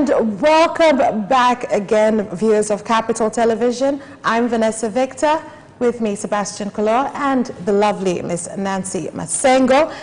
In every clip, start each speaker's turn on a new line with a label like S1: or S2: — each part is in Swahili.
S1: And welcome back again, viewers of Capital Television. I'm Vanessa Victor, with me Sebastian Color and the lovely Miss Nancy Masengo.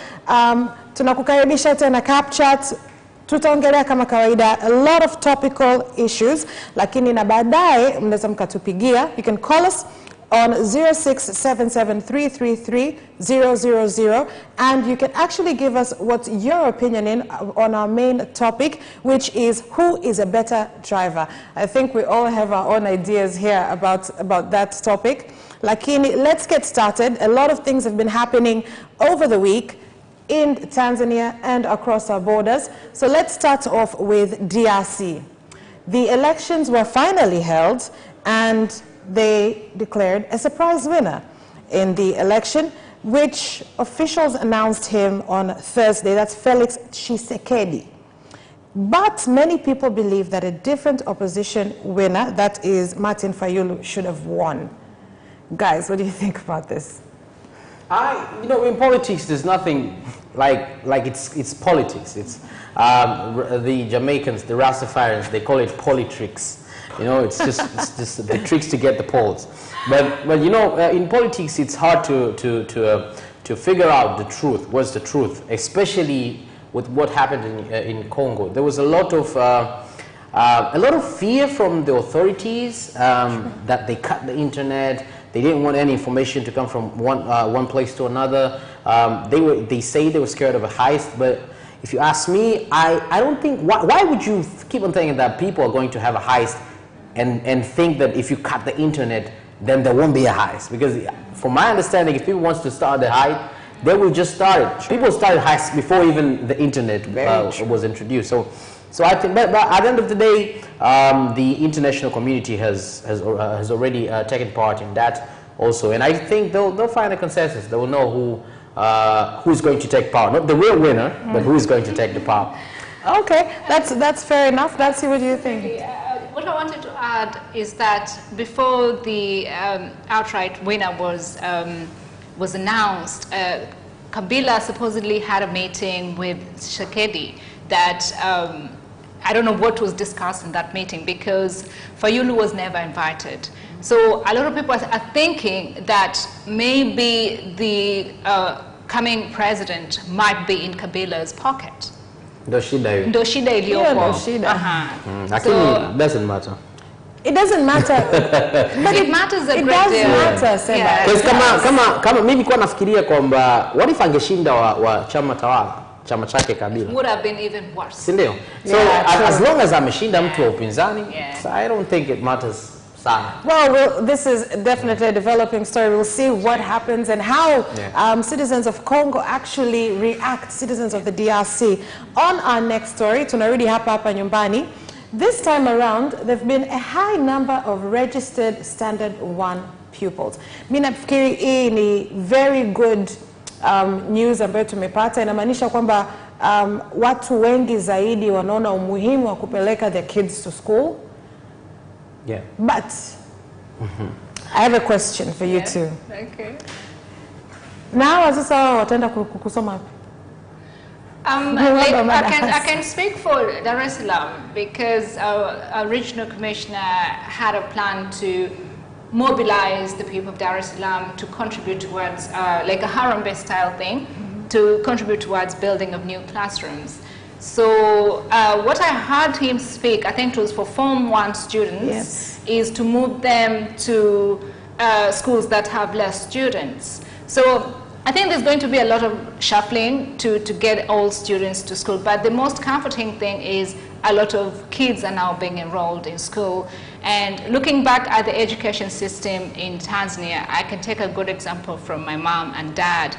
S1: Tunakukaribisha tena Capitaltvtz. Tutaongelea kama kawaida a lot of topical issues, lakini na baadaye mnaweza mkatupigia. You can call us on 0677333000, and you can actually give us what's your opinion on our main topic, which is who is a better driver. I think we all have our own ideas here about that topic. Lakini, let's get started. A lot of things have been happening over the week in Tanzania and across our borders. So let's start off with DRC. The elections were finally held, and they declared a surprise winner in the election, which officials announced him on Thursday. That's Felix Tshisekedi. But many people believe that a different opposition winner, that is Martin Fayulu, should have won. Guys, what do you think about this?
S2: You know, in politics, there's nothing like it's politics. It's the Jamaicans, the Rastafarians, they call it politricks. You know, it's just the tricks to get the polls. But you know, in politics, it's hard to figure out the truth. What's the truth? Especially with what happened in Congo. There was a lot of fear from the authorities that they cut the internet. They didn't want any information to come from one place to another. They say they were scared of a heist, but if you ask me, I don't think, why would you keep on thinking that people are going to have a heist and think that if you cut the internet, then there won't be a heist? Because from my understanding, if people want to start the heist, they will just start it. Sure. People started heists before even the internet was introduced. So I think, but at the end of the day, the international community has already taken part in that also, and I think they'll find a consensus. They will know who's going to take power, not the real winner, but who is going to take the power.
S1: Okay, that's fair enough. Let's see, what do you think?
S3: What I wanted to add is that before the outright winner was announced, Kabila supposedly had a meeting with Tshisekedi that. I don't know what was discussed in that meeting, because Fayulu was never invited. So a lot of people are thinking that maybe the coming president might be in Kabila's pocket.
S2: Ndoshida
S3: iliyopo.
S2: Actually, doesn't matter.
S1: It doesn't matter.
S3: But it matters a great deal.
S1: It does matter, Seba.
S2: Because kama mimi kwa nafikiria kwamba what if angeshinda wa chama tawala? Chama chake Kabila.
S3: Would have been even worse.
S2: Sindio? So as long as ameshinda mtu wa upinzani, I don't think it matters sana.
S1: Well, this is definitely a developing story. We'll see what happens and how citizens of Congo actually react, citizens of the DRC. On our next story, tunarudi hapa nyumbani. This time around, there have been a high number of registered Standard 1 pupils. Mimi nafikiri hii ni very good news ambayo tumepata. Inamaanisha kwamba watu wengi zaidi wanaona umuhimu wa kupeleka their kids to school.
S2: Yeah.
S1: But I have a question for you too.
S3: Okay.
S1: Now, sasa wataenda kusoma.
S3: I can speak for Dar es Salaam, because our regional commissioner had a plan to mobilize the people of Dar es Salaam to contribute towards like a Harambee style thing, to contribute towards building of new classrooms. So what I heard him speak, I think it was for Form 1 students, is to move them to schools that have less students. So I think there's going to be a lot of shuffling to get all students to school, but the most comforting thing is a lot of kids are now being enrolled in school. And looking back at the education system in Tanzania, I can take a good example from my mom and dad.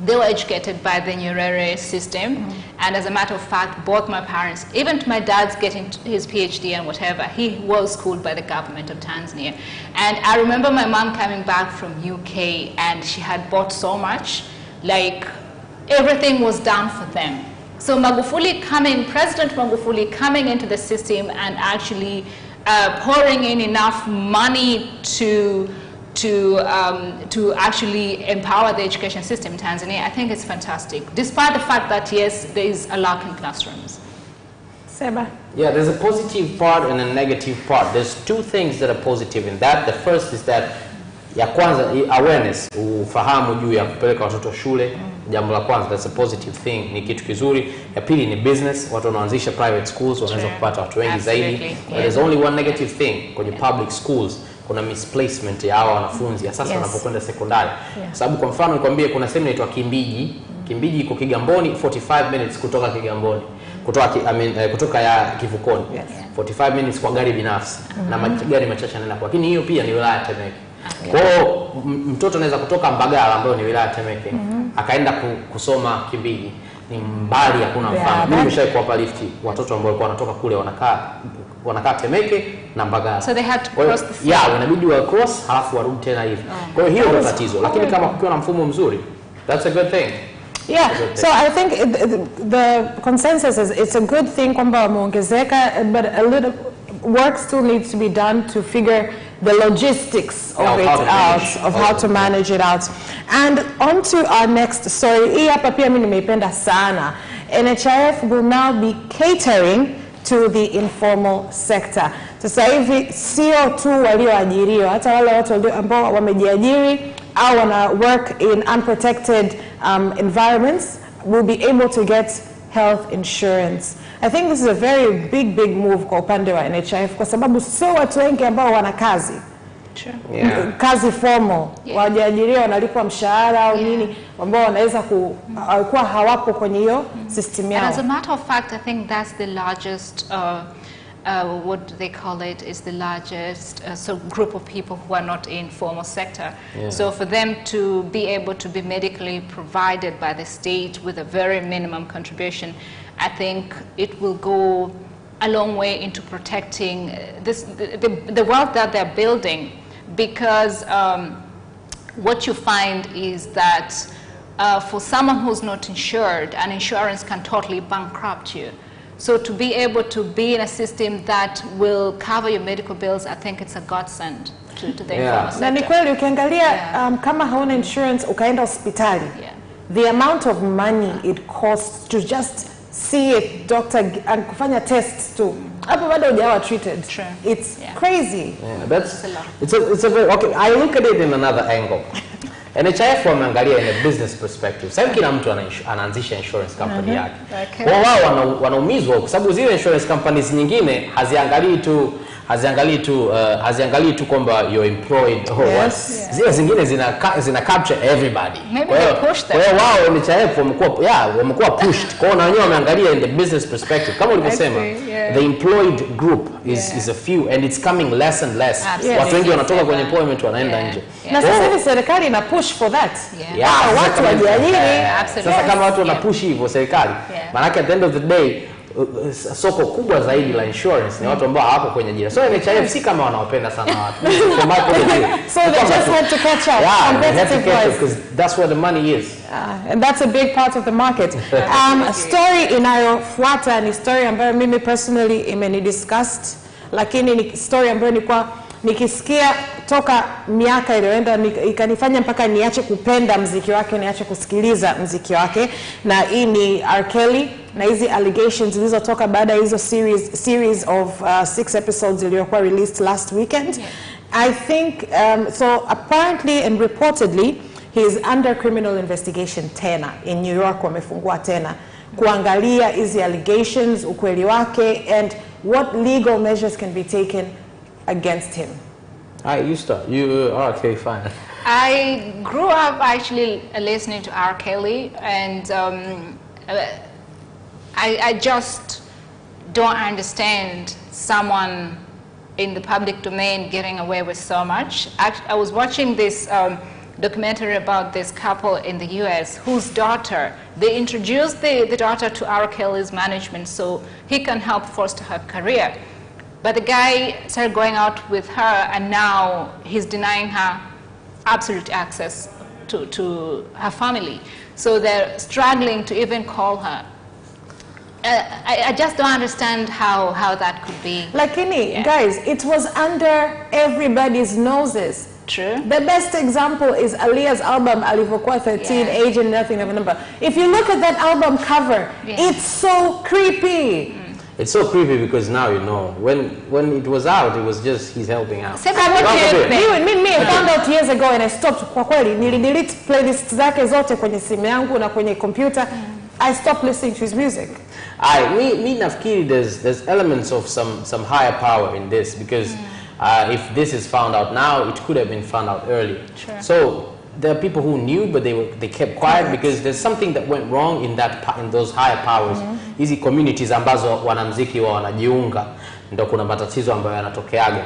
S3: They were educated by the Nyerere system, and as a matter of fact, both my parents, even to my dad's getting his PhD and whatever, he was schooled by the government of Tanzania. And I remember my mom coming back from UK, and she had bought so much, like everything was done for them. So President Magufuli coming into the system and actually pouring in enough money to actually empower the education system in Tanzania, I think it's fantastic, despite the fact that, yes, there is a lack in classrooms.
S1: Seba.
S2: Yeah, there's a positive part and a negative part. There's two things that are positive in that. The first is that ya kwanza awareness, ufahamu juu ya kupeleka watoto shule. Jambo la kwanza, that's a positive thing, ni kitu kizuri. Ya pili ni business, watu wanaanzisha private schools wanaweza kupata watu wengi zaidi. But there's only one negative thing kwenye public schools. Kuna misplacement ya hao wanafunzi ya sasa wanapokwenda sekondari. Sababu kwa mfano nikwambie kuna sehemu inaitwa Kimbiji. Kimbiji iko Kigamboni, 45 minutes kutoka Kigamboni. Kutoka ya Kivukoni. 45 minutes kwa gari binafsi na magari machache yanaenda kwa. Lakini hiyo pia ni wilaya ya Temeke. Kwa hiyo mtoto anaweza kutoka Mbagala ambayo ni wilaya ya Temeke akaenda kusoma Kimbiji. Ni mbali, hakuna mfano. Mimi nimeshawahi kuwapa lifti watoto ambao walikuwa wanatoka kule wanakaa Temeke na Mbagala.
S3: So they had to cross the sea.
S2: Wanabidi wa cross halafu warudi tena hivi. Kwa hiyo hiyo ndio tatizo. Lakini kama kukiwa na mfumo mzuri, that's a good thing.
S1: Yeah, so I think the consensus is it's a good thing kwamba wameongezeka, but a little work still needs to be done to figure the logistics of how to manage it out. And on to our next story. Hii hapa pia mimi nimeipenda sana. NHIF will now be catering to the informal sector. Sasa hivi sio tu walioajiriwa, hata wale watu ambao wamejiajiri au wana work in unprotected environments will be able to get health insurance. I think this is a very big move kwa upande wa NHIF kwa sababu sio watu wengi ambao wana kazi. Kazi formal. Wajiajiriwa wanalipwa mshahara au nini ambao wanaweza kuwa hawapo kwenye hiyo system yao.
S3: And as a matter of fact, I think that's the largest what they call it is the largest group of people who are not in formal sector. So for them to be able to be medically provided by the state with a very minimum contribution, I think it will go a long way into protecting the wealth that they're building, because what you find is that for someone who's not insured, an insurance can totally bankrupt you. So to be able to be in a system that will cover your medical bills, I think it's a godsend to the informal sector.
S1: Na ni kweli ukiangalia kama hauna insurance ukaenda hospitali, the amount of money it costs to just see a doctor and kufanya tests too. Hapo bado hujawa treated. It's crazy.
S2: It's a very okay. I look at it in another angle. NHIF wameangalia in a business perspective. Sasa kila mtu anaanzisha insurance company yake. Kwa wao wanaumizwa kwa sababu zile insurance companies nyingine haziangalii tu kwamba you're employed or what. Zile zingine zina capture everybody.
S3: Maybe they push them.
S2: Kwa wao NHIF wamekuwa pushed. Kwa na wenyewe wameangalia in the business perspective. Kama ulivyosema, the employed group is a few and it's coming less and less. Watu wengi wanatoka kwenye employment wanaenda nje.
S1: Na sasa hivi serikali ina push for that. Watu wajiajiri.
S2: Sasa kama watu wana push hivyo serikali, maana at the end of the day soko kubwa zaidi la insurance ni watu ambao hawapo kwenye ajira. So NHIF si kama wanawapenda sana watu.
S1: So they just want to catch up.
S2: Because that's where the money is.
S1: And that's a big part of the market. Story inayofuata ni story ambayo mimi personally imenidiscussed, lakini ni story ambayo nilikuwa nikisikia toka miaka iliyoenda ikanifanya mpaka niache kupenda muziki wake, niache kusikiliza muziki wake, na hii ni R. Kelly na hizi allegations zilizotoka baada ya hizo series of 6 episodes iliyokuwa released last weekend. I think so apparently and reportedly he is under criminal investigation tena in New York. Wamefungua tena kuangalia hizi allegations, ukweli wake, and what legal measures can be taken against him.
S2: You start. Okay, fine.
S3: I grew up actually listening to R. Kelly, and I just don't understand someone in the public domain getting away with so much. I was watching this documentary about this couple in the US whose daughter, they introduced the daughter to R. Kelly's management so he can help foster her career. But the guy started going out with her, and now he's denying her absolute access to her family. So they're struggling to even call her. I just don't understand how that could be.
S1: Lakini, guys, it was under everybody's noses.
S3: True.
S1: The best example is Aaliyah's album, Alivyokuwa 13, Age and Nothing of a Number. If you look at that album cover, it's so creepy.
S2: It's so creepy because now you know. When it was out, it was just he's helping out.
S1: Me, I found out years ago and I stopped. Kwa kweli, nilidelete playlists zake zote kwenye simu yangu na kwenye computer. I stopped listening to his music.
S2: Me nafikiri there's elements of some higher power in this because if this is found out now, it could have been found out earlier.
S3: Sure.
S2: So there are people who knew, but they kept quiet because there's something that went wrong in those higher powers. Hizi communities ambazo wanamuziki wanajiunga ndio kuna matatizo ambayo yanatokeaga.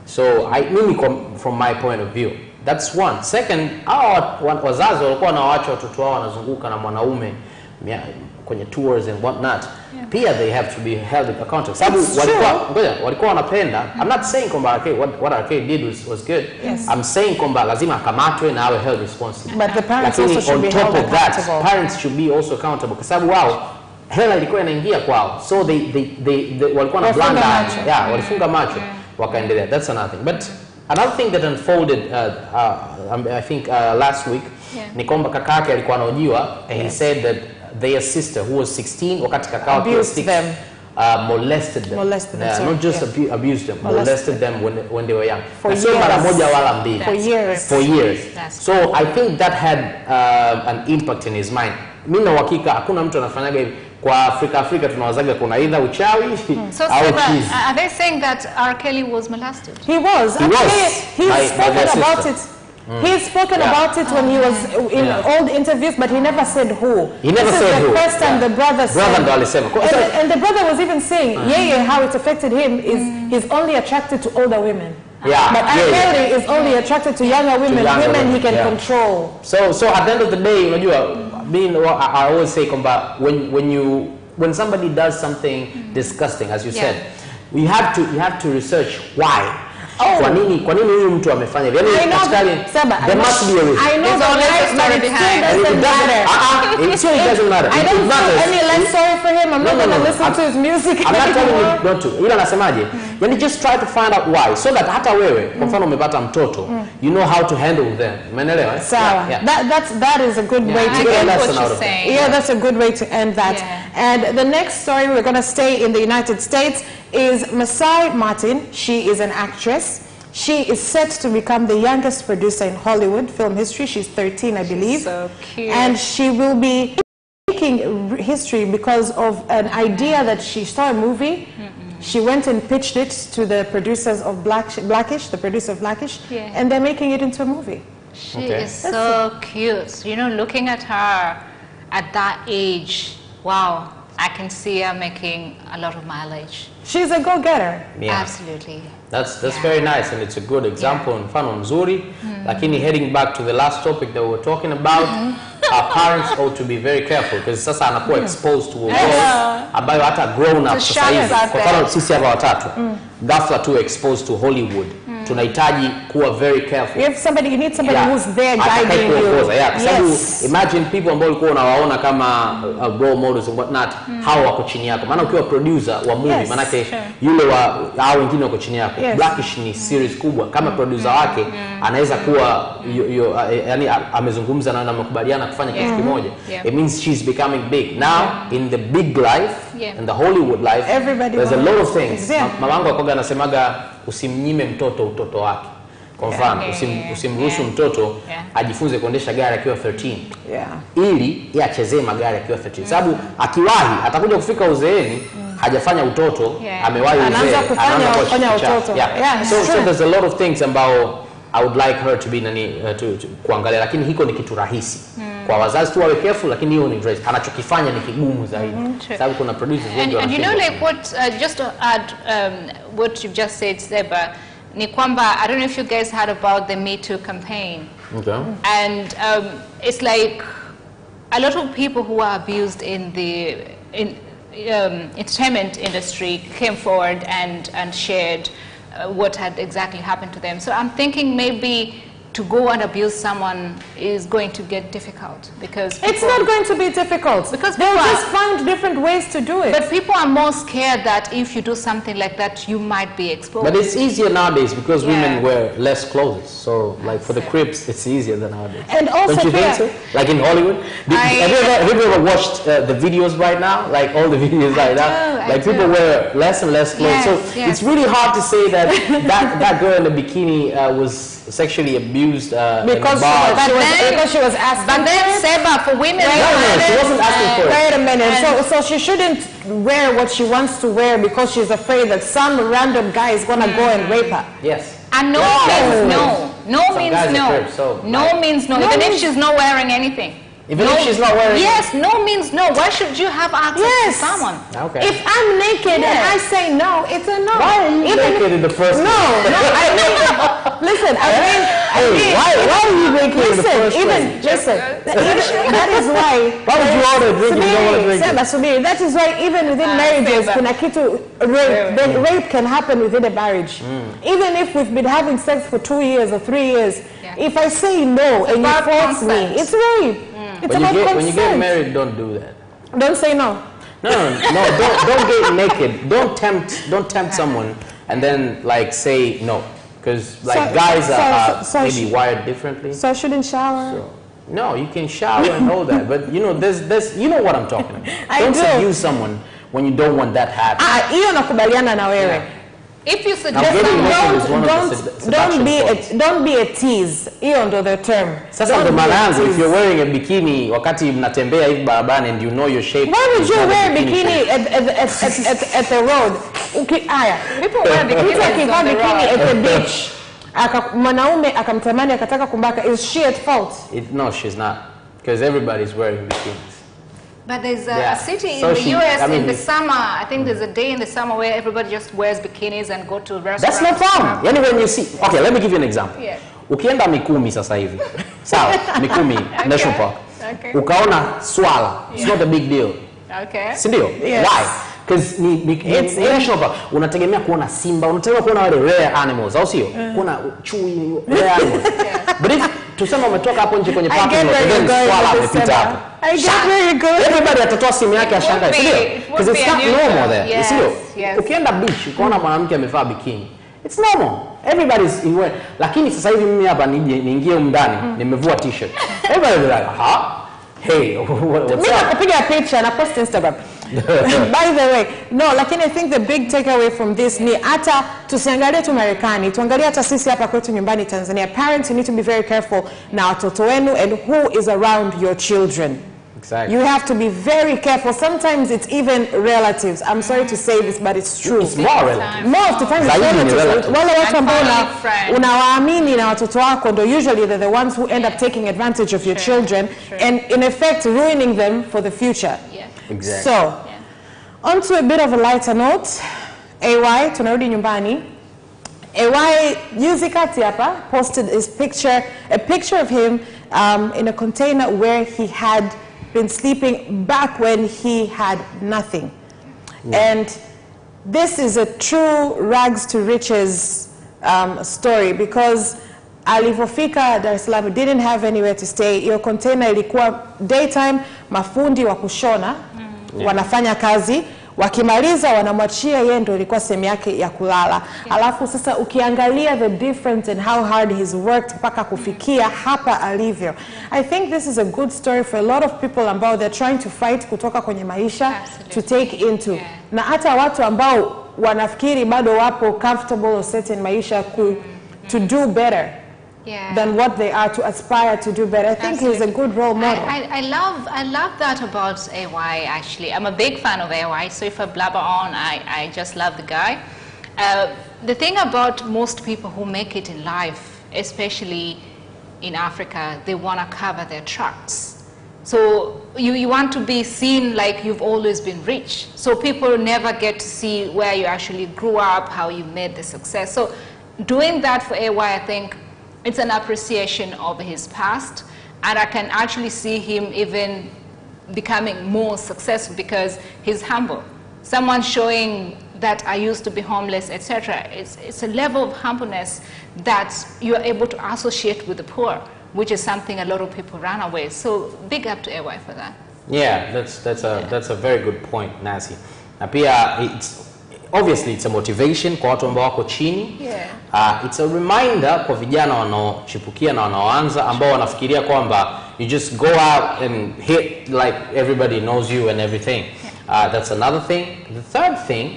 S2: So mimi from my point of view, that's one. Second, wazazi walikuwa na waacha watoto wao wanazunguka na mwanaume kwenye tours and what not. Pia they have to be held accountable. Sababu walikuwa wanapenda. I'm not saying kwamba what Arcade did was good. I'm saying kwamba lazima akamatwe na awe held responsible.
S1: But the parents also should be held accountable.
S2: Parents should be also accountable kwa sababu wao hela ilikuwa inaingia kwao. So they walikuwa na blanda. Walifunga macho wakaendelea. That's another thing. But another thing that unfolded I think last week ni kwamba kaka yake alikuwa anaojiwa and he said that their sister who was 16 wakati kaka
S1: abused them.
S2: Molested them. Not just abused them, molested them when they were young.
S1: For years.
S2: So I think that had an impact in his mind. Mimi na uhakika hakuna mtu anafanyaga hivi. Kwa Afrika tunawazaga kuna either uchawi au cheese.
S3: Are they saying that R. Kelly was molested?
S1: He was. He's spoken about it. He's spoken about it when he was in old interviews, but he never said who.
S2: He never said who.
S1: This is the first time the brother said. And the brother was even saying, how it affected him is he's only attracted to older women. But R. Kelly is only attracted to younger women, women he can control.
S2: So at the end of the day, I always say when somebody does something disgusting, as you said, you have to research why. Kwa nini huyu mtu amefanya hivyo? There must be a reason.
S1: I know the life, but it doesn't matter.
S2: It doesn't matter.
S1: I don't feel any less sorry for him. I'm not going to listen to his music.
S2: I'm not telling you not to. Ila nasemaje? Yani just try to find out why, so that hata wewe, kwa mfano umepata mtoto, you know how to handle them. Umeelewa?
S1: Sawa. That is a good way to end that. Yeah, that's a good way to end that. And the next story, we're going to stay in the United States, is Masai Martin. She is an actress. She is set to become the youngest producer in Hollywood film history. She's 13, I believe.
S3: So cute.
S1: And she will be making history because of an idea that she saw a movie. She went and pitched it to the producers of Blackish, the producer of Blackish, and they're making it into a movie.
S3: She is so cute. You know, looking at her at that age, wow, I can see her making a lot of mileage.
S1: She's a go-getter.
S3: Absolutely.
S2: That's very nice, and it's a good example and mfano mzuri. Lakini heading back to the last topic that we were talking about, our parents ought to be very careful because sasa anakuwa exposed to a world ambayo hata grown up sasa hivi. Kwa mfano sisi hapa watatu, ghafla tu exposed to Hollywood. Tunahitaji kuwa very careful.
S1: You need somebody who's there guiding you.
S2: Yes. Imagine people ambao ulikuwa unawaona kama role models and what not, hao wako chini yako. Maana ukiwa producer wa movie, manake yule hao wengine wako chini yako. Blackish ni series kubwa. Kama producer wake anaweza kuwa yani amezungumza na amekubaliana kufanya kitu kimoja. It means she's becoming big. Now in the big life, in the Hollywood life, there's a lot of things. Mamangu akoga anasemaga usimnyime mtoto utoto wake. Kwa mfano, usimruhusu mtoto ajifunze kuendesha gari akiwa 13. Ili achezee magari akiwa 13. Sababu akiwahi atakuja kufika uzeeni hajafanya utoto, amewahi uzee, anaanza kufanya utoto. So there's a lot of things ambao I would like her to be kuangalia, lakini hiko ni kitu rahisi. Kwa wazazi tu wawe careful, lakini hiyo ni rahisi. Anachokifanya ni kigumu zaidi. Sababu kuna producers wengi
S3: and you know, like what just to add what you've just said, Seba, ni kwamba, I don't know if you guys heard about the Me Too campaign. And it's like a lot of people who are abused in the entertainment industry came forward and shared what had exactly happened to them. So I'm thinking maybe to go and abuse someone is going to get difficult because
S1: it's not going to be difficult because they'll just find different ways to do it.
S3: But people are more scared that if you do something like that, you might be exposed.
S2: But it's easier nowadays because women wear less clothes. So, like for the cribs, it's easier than nowadays.
S1: And also,
S2: don't you think so? Like in Hollywood, have you ever watched the videos right now? Like all the videos right now, like people wear less and less clothes. So it's really hard to say that that girl in the bikini was sexually abused
S1: because she was asking.
S3: But then Seba, for women,
S2: she wasn't asking for it.
S1: Wait a minute. So she shouldn't wear what she wants to wear because she's afraid that some random guy is gonna go and rape her.
S2: Yes.
S3: And no means no. No means no. No means no. Even if she's not wearing anything.
S2: Even if she's not wearing
S3: yes, no means no. Why should you have access to someone?
S2: Okay.
S1: If I'm naked and I say no, it's a no.
S2: Why are you naked in the first place?
S1: I mean, listen, why are you naked in the first place? Listen, that is why.
S2: Why would you order a drink if you don't want to drink it?
S1: That is why even within marriages, rape can happen within a marriage. Even if we've been having sex for 2 years or 3 years, if I say no and you force me, it's rape. It's about consent.
S2: When you get married, don't do that.
S1: Don't say no.
S2: No, don't get naked. Don't tempt someone and then like say no, because like guys are maybe wired differently.
S1: So I shouldn't shower.
S2: No, you can shower and all that, but you know there's you know what I'm talking about. Don't seduce someone when you don't want that to happen.
S1: Hiyo nakubaliana na wewe.
S3: If you suggest
S1: don't be a tease. Hiyo ndo the term.
S2: Sasa ndo maana yangu, if you're wearing a bikini wakati mnatembea hivi barabarani and you know your shape.
S1: Why would you wear a bikini at the road?
S3: People wear bikinis on the road.
S1: At the beach. Mwanaume akamtamani akataka kumbaka. Is she at fault?
S2: No, she's not. Because everybody's wearing bikinis.
S3: But there's a city in the US in the summer. I think there's a day in the summer where everybody just wears bikinis and go to restaurants.
S2: That's no problem. Yani when you see, okay, let me give you an example. Yeah. Ukienda Mikumi sasa hivi, sawa, Mikumi National Park. Okay. Ukaona swala. It's not a big deal.
S3: Okay.
S2: Sindio? Yes. Why? Because it's national park. Unategemea kuona simba, unategemea kuona wale rare animals, au sio? Kuona chui, rare animals. But if tuseme umetoka hapo nje kwenye park and then swala amepita hapo.
S1: I get where you're going.
S2: Everybody atatoa simu yake ashangae, sindio? Because it's not normal there. Sindio? Ukienda beach, ukaona mwanamke amevaa bikini. It's normal. Everybody's in wear. Lakini sasa hivi mimi hapa niingie ndani, nimevua t-shirt. Everybody will be like, hey, what's up?
S1: Mimi nakupiga picha na post Instagram. By the way, no, lakini I think the big takeaway from this ni hata tusiangalie tu Marekani, tuangalie hata sisi hapa kwetu nyumbani Tanzania. Parents, you need to be very careful na watoto wenu and who is around your children.
S2: Exactly.
S1: You have to be very careful. Sometimes it's even relatives. I'm sorry to say this, but it's true.
S2: It's more relatives.
S1: More of the time it's relatives. Wale watu ambao unawaamini na watoto wako ndo usually they're the ones who end up taking advantage of your children and in effect ruining them for the future.
S3: Yeah.
S2: Exactly.
S1: So, on to a bit of a lighter note. AY, tunarudi nyumbani. AY, juzi kati hapa, posted his picture, a picture of him in a container where he had been sleeping back when he had nothing. And this is a true rags to riches story because alipofika Dar es Salaam didn't have anywhere to stay. Your container ilikuwa daytime, mafundi wa kushona wanafanya kazi, wakimaliza wanamwachia yeye ndio ilikuwa sehemu yake ya kulala. Alafu sasa ukiangalia the difference and how hard he's worked mpaka kufikia hapa alivyo. I think this is a good story for a lot of people ambao they're trying to fight kutoka kwenye maisha to take into. Na hata watu ambao wanafikiri bado wapo comfortable or set in maisha to do better. Than what they are, to aspire to do better. I think he's a good role model.
S3: I love that about AY actually. I'm a big fan of AY, so if I blabber on, I just love the guy. The thing about most people who make it in life, especially in Africa, they want to cover their tracks. So you want to be seen like you've always been rich. So people never get to see where you actually grew up, how you made the success. So doing that for AY, I think, it's an appreciation of his past, and I can actually see him even becoming more successful because he's humble. Someone showing that are used to be homeless, etc. It's a level of humbleness that you are able to associate with the poor, which is something a lot of people run away. So big up to AY for that.
S2: Yeah, that's a very good point, Nancy. Na pia obviously it's a motivation kwa watu ambao wako chini.
S3: Yeah.
S2: It's a reminder kwa vijana wanaochipukia na wanaoanza ambao wanafikiria kwamba you just go out and hit like everybody knows you and everything. That's another thing. The third thing,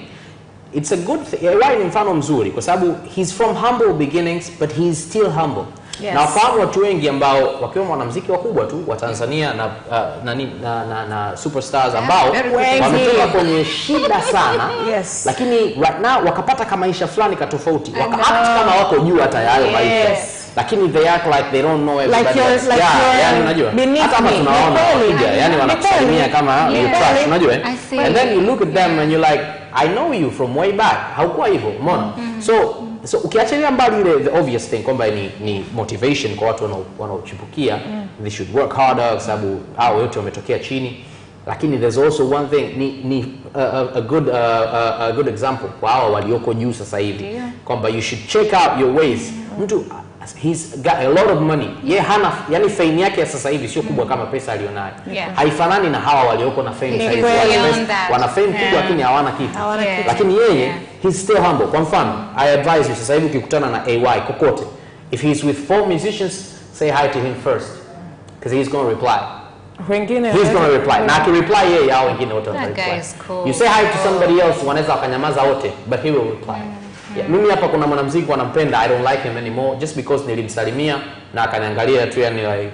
S2: it's a good thing. AY ni mfano mzuri kwa sababu he's from humble beginnings but he's still humble.
S1: Yes.
S2: Na wafahamu watu wengi ambao wakiwa wanamuziki wakubwa tu wa Tanzania na superstars ambao wametoka kwenye shida sana.
S1: Yes.
S2: Lakini right now wakapata kama maisha fulani katofauti, waka-act kama wako juu hata hayo maisha. Lakini they act like they don't know everybody else. Yani unajua hata kama tunaona wakija yani wanakusalimia kama you trash, unajua. And then you look at them and you're like, I know you from way back. Haukuwa hivyo, umeona? So ukiachilia mbali ile the obvious thing kwamba ni motivation kwa watu wanaochipukia, they should work harder kwa sababu hao wote wametokea chini. Lakini there's also one thing, ni a good example kwa hao walioko juu sasa hivi kwamba you should check out your ways. Mtu he's got a lot of money. Hana yani fame yake ya sasa hivi sio kubwa kama pesa alionayo. Haifanani na hawa walioko na fame sasa hivi. Wana fame kubwa lakini hawana kitu. Lakini yeye he's still humble. Kwa mfano, I advise you sasa hivi ukikutana na AY kokote, if he's with 4 musicians, say hi to him first because he's going to reply. He's going to reply. Na akireply yeye hao wengine wote watareply. You say hi to somebody else, wanaweza wakanyamaza wote, but he will reply. Mimi hapa kuna mwanamuziki wanampenda, I don't like him anymore just because nilimsalimia na akaniangalia tu yani like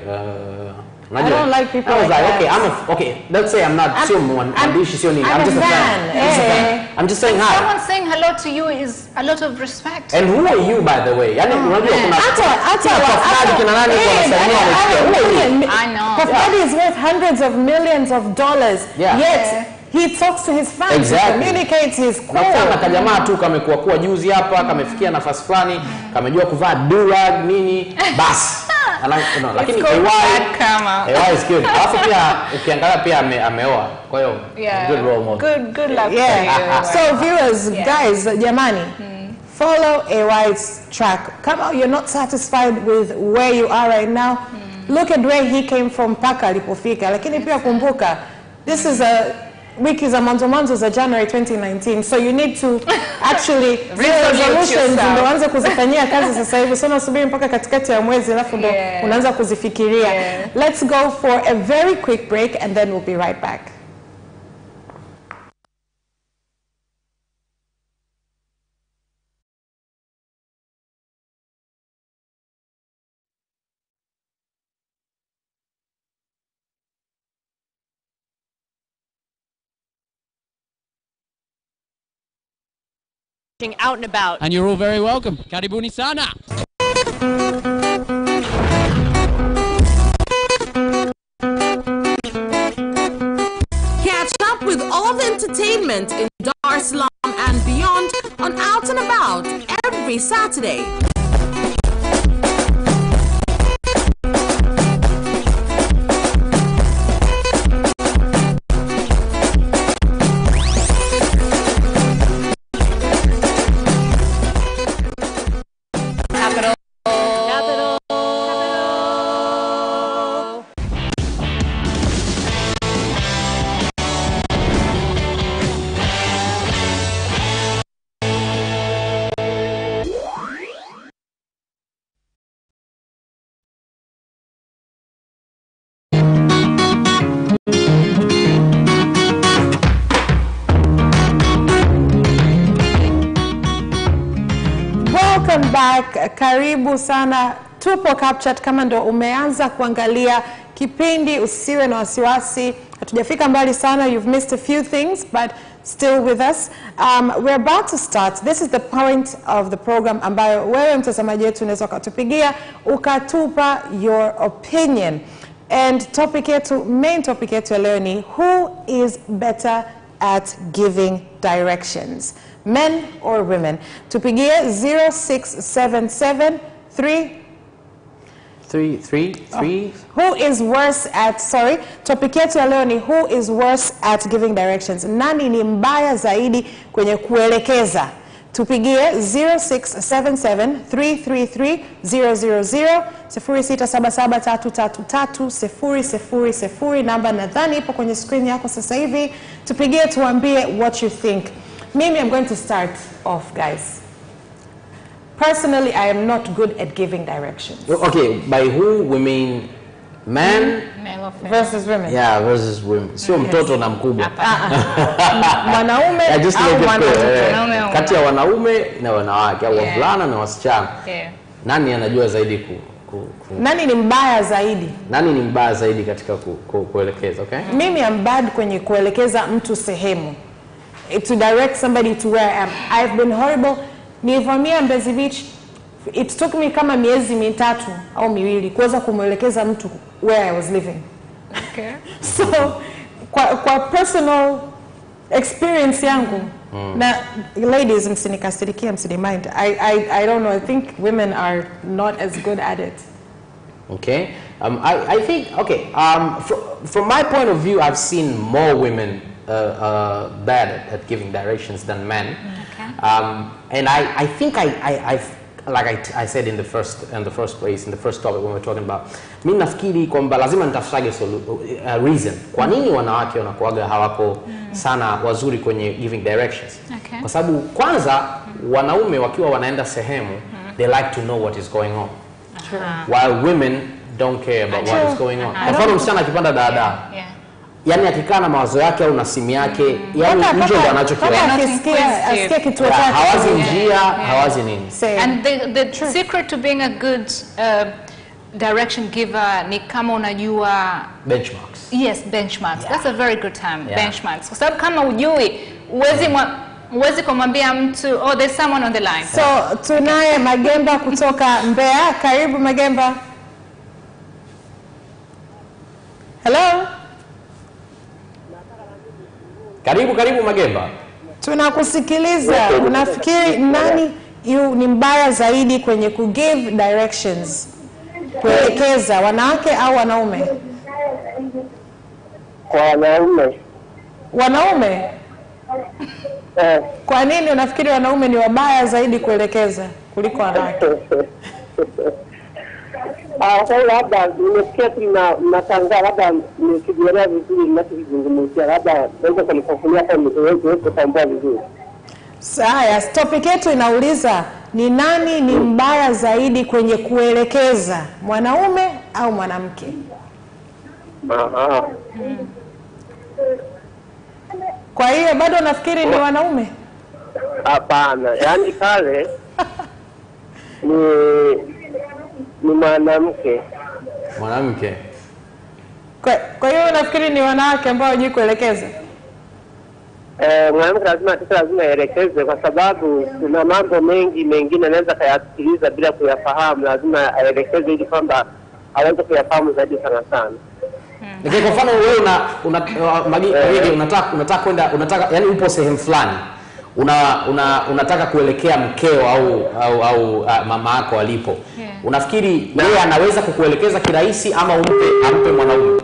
S1: I don't like people like that.
S2: Okay, let's say I'm not someone I'm just a fan. I'm just saying hi.
S3: Someone saying hello to you is a lot of respect.
S2: And who are you, by the way? Yani unajua kuna hata kina nani wanasalimia.
S3: I know.
S1: Kafadi is worth hundreds of millions of dollars. Yet he talks to his fans, he communicates his core.
S2: Na kajamaa tu kamekuwa juzi hapa, kamefikia nafasi fulani, kamejua kuvaa durag nini, bas. Lakini AY is good. Alafu pia ukiangalia pia ameoa. Kwa hiyo good role model.
S3: Good luck.
S1: So viewers, guys, jamani, follow AY's track. Come on, you're not satisfied with where you are right now. Look at where he came from paka alipofika. Lakini pia kumbuka, this is a wiki za mwanzo za January 2019, so you need to actually resolutions ndo uanze kuzifanyia kazi sasa hivi, so unasubiri mpaka katikati ya mwezi alafu ndo unaanza kuzifikiria. Let's go for a very quick break and then we'll be right back.
S4: Out and about.
S5: And you're all very welcome. Karibuni sana.
S6: Catch up with all the entertainment in Dar es Salaam and beyond on Out and About every Saturday.
S1: Welcome back. Karibu sana. Tupo CapChat. Kama ndo umeanza kuangalia kipindi, usiwe na wasiwasi. Hatujafika mbali sana. You've missed a few things, but still with us. We're about to start. This is the point of the program ambayo wewe mtazamaji wetu unaweza ukatupigia ukatupa your opinion. And main topic yetu leo ni who is better at giving directions, men or women? Tupigie 0677
S2: Three.
S1: Who is worse at, topic yetu ya leo ni who is worse at giving directions. Nani ni mbaya zaidi kwenye kuelekeza? Tupigie 0677-333-000, 0677-333-000. Namba nadhani ipo kwenye screen yako sasa hivi. Tupigie tuambie what you think. Mimi, I'm going to start off, guys. Personally, I am not good at giving directions.
S2: Okay, by who we mean man
S1: versus women.
S2: Yeah, versus women. Sio mtoto na mkubwa.
S1: Mwanaume au mwanamke.
S2: Kati ya wanaume na wanawake au wavulana na wasichana. Nani anajua zaidi
S1: Nani ni mbaya zaidi?
S2: Nani ni mbaya zaidi katika kuelekeza, okay?
S1: Mimi am bad kwenye kuelekeza mtu sehemu. To direct somebody to where I am. I've been horrible. Nilivamia Mbezi Beach, it took me kama miezi 3 au 2 kuweza kumwelekeza mtu where I was living.
S3: Okay.
S1: So, kwa personal experience yangu, na ladies msinikasirikia, msinimind, I don't know, I think women are not as good at it.
S2: Okay. I think, okay, from my point of view, I've seen more women bad at giving directions than men. And I think like I said in the first place, in the first topic when we're talking about, mimi nafikiri kwamba lazima nitafutage reason kwa nini wanawake wanakuaga hawako sana wazuri kwenye giving directions. Kwa sababu kwanza wanaume wakiwa wanaenda sehemu, they like to know what is going on, while women don't care about what is going on. Kwa mfano msichana akipanda dada, yani akikaa na mawazo yake au na simu yake, yani nje ndo anachokiona.
S1: Asikia kitu chake.
S2: Hawazi njia, hawazi nini.
S3: And the secret to being a good direction giver ni kama unajua
S2: benchmarks.
S3: Yes, benchmarks. That's a very good term, benchmarks. Kwa sababu kama ujui, uwezi kumwambia mtu, oh, there's someone on the line.
S1: So, tunaye Magemba kutoka Mbeya. Karibu Magemba. Hello?
S2: Karibu Magemba.
S1: Tunakusikiliza. Unafikiri nani ni mbaya zaidi kwenye give directions? Kuelekeza, wanawake au wanaume?
S4: Kwa wanaume.
S1: Wanaume? Kwa nini unafikiri wanaume ni wabaya zaidi kuelekeza kuliko wanawake?
S4: Kwa labda nimesikia tunatangaza, labda nikijielewa vizuri ninachozungumzia, labda naweza kunifafanulia kwa niweze kutambua vizuri.
S1: Haya, topic yetu inauliza ni nani ni mbaya zaidi kwenye kuelekeza, mwanaume au mwanamke? Kwa hiyo bado nafikiri ni wanaume?
S4: Hapana, yani pale ni mwanamke.
S2: Mwanamke.
S1: Kwa hiyo nafikiri ni wanawake ambao hawajui kuelekeza.
S4: Mwanamke lazima aelekeze, kwa sababu kuna mambo mengi mengine anaweza kuyasikiliza bila kuyafahamu, lazima aelekeze ili kwamba aweze kuyafahamu zaidi sana.
S2: Kwa mfano wewe unataka yani upo sehemu fulani, unataka kuelekea mkeo au mama yako alipo. Unafikiri yeye anaweza kukuelekeza kirahisi ama ampe mwanaume?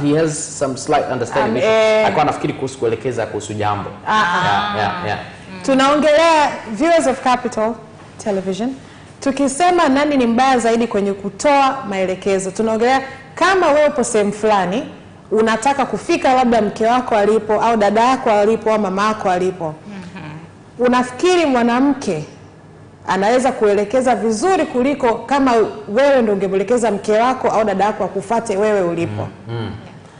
S2: He has some slight understanding. Alikuwa anafikiri kuhusu kuelekeza kuhusu jambo.
S1: Tunaongelea viewers of Capital Television. Tukisema nani ni mbaya zaidi kwenye kutoa maelekezo, tunaongelea kama wewe upo sehemu fulani, unataka kufika labda mke wako alipo au dada yako alipo au mama yako alipo. Unafikiri mwanamke anaweza kuelekeza vizuri kuliko kama wewe ndio ungemwelekeza mke wako au dada yako akufuate wewe ulipo?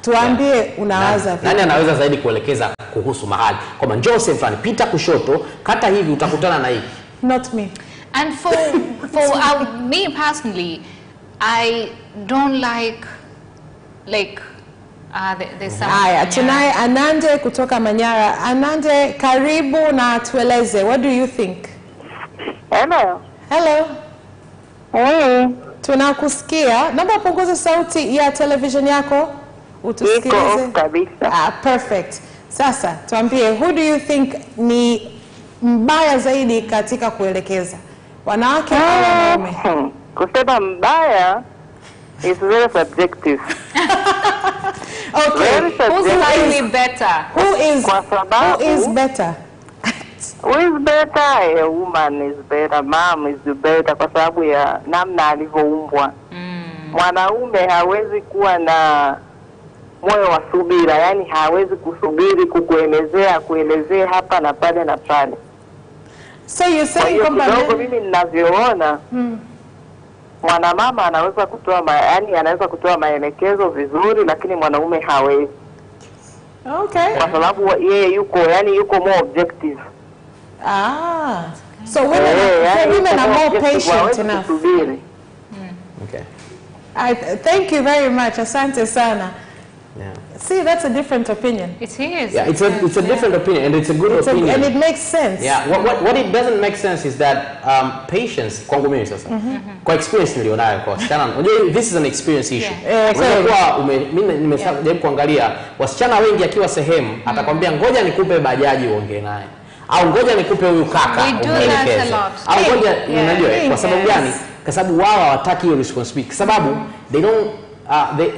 S1: Tuambie unawaza
S2: nani anaweza zaidi kuelekeza kuhusu mahali? Kama njoo sehemu fulani, pita kushoto, kata hivi utakutana na hiki.
S1: Not me.
S3: And for me personally, I don't like there's some.
S1: Haya, tunaye Anande kutoka Manyara. Anande, karibu na tueleze, what do you think?
S4: Hello.
S1: Hey. Tunakusikia. Naomba punguza sauti ya television yako utusikilize.
S4: Kabisa.
S1: Perfect. Sasa tuambie, who do you think ni mbaya zaidi katika kuelekeza? wanawake au wanaume?
S7: Kusema mbaya is very subjective.
S1: Okay.
S7: Very
S3: Who's slightly better?
S1: Who is
S7: Kwa
S1: better?
S7: Who is better? A woman is better. Mom is better kwa sababu ya namna alivyoumbwa. Mwanaume hawezi kuwa na moyo wa subira, yani hawezi kusubiri kuelezea hapa na pale na pale.
S1: So you say kwamba
S7: mimi ninavyoona mwanamama anaweza kutoa maelekezo vizuri, lakini mwanaume hawezi.
S1: Okay.
S7: Kwa sababu yeye yuko more objective.
S1: So women are more patient enough.
S2: Okay.
S1: Thank you very much. Asante sana.
S2: Yeah.
S1: See, that's a different opinion.
S3: It is.
S2: Yeah, it's a different opinion, and it's a good opinion.
S1: And it makes sense.
S2: Yeah. What it doesn't make sense is that patience. Kwangu mimi sasa. Kwa experience nilionayo kwa wasichana. Unajua, this is an experience issue. Mimi nimejaribu kuangalia wasichana wengi akiwa sehemu atakwambia ngoja nikupe bajaji uongee naye. Au ngoja nikupe huyu kaka umwelekeze. Au ngoja unajua kwa sababu gani? Kwa sababu wao hawataki hiyo responsibility. Kwa sababu they don't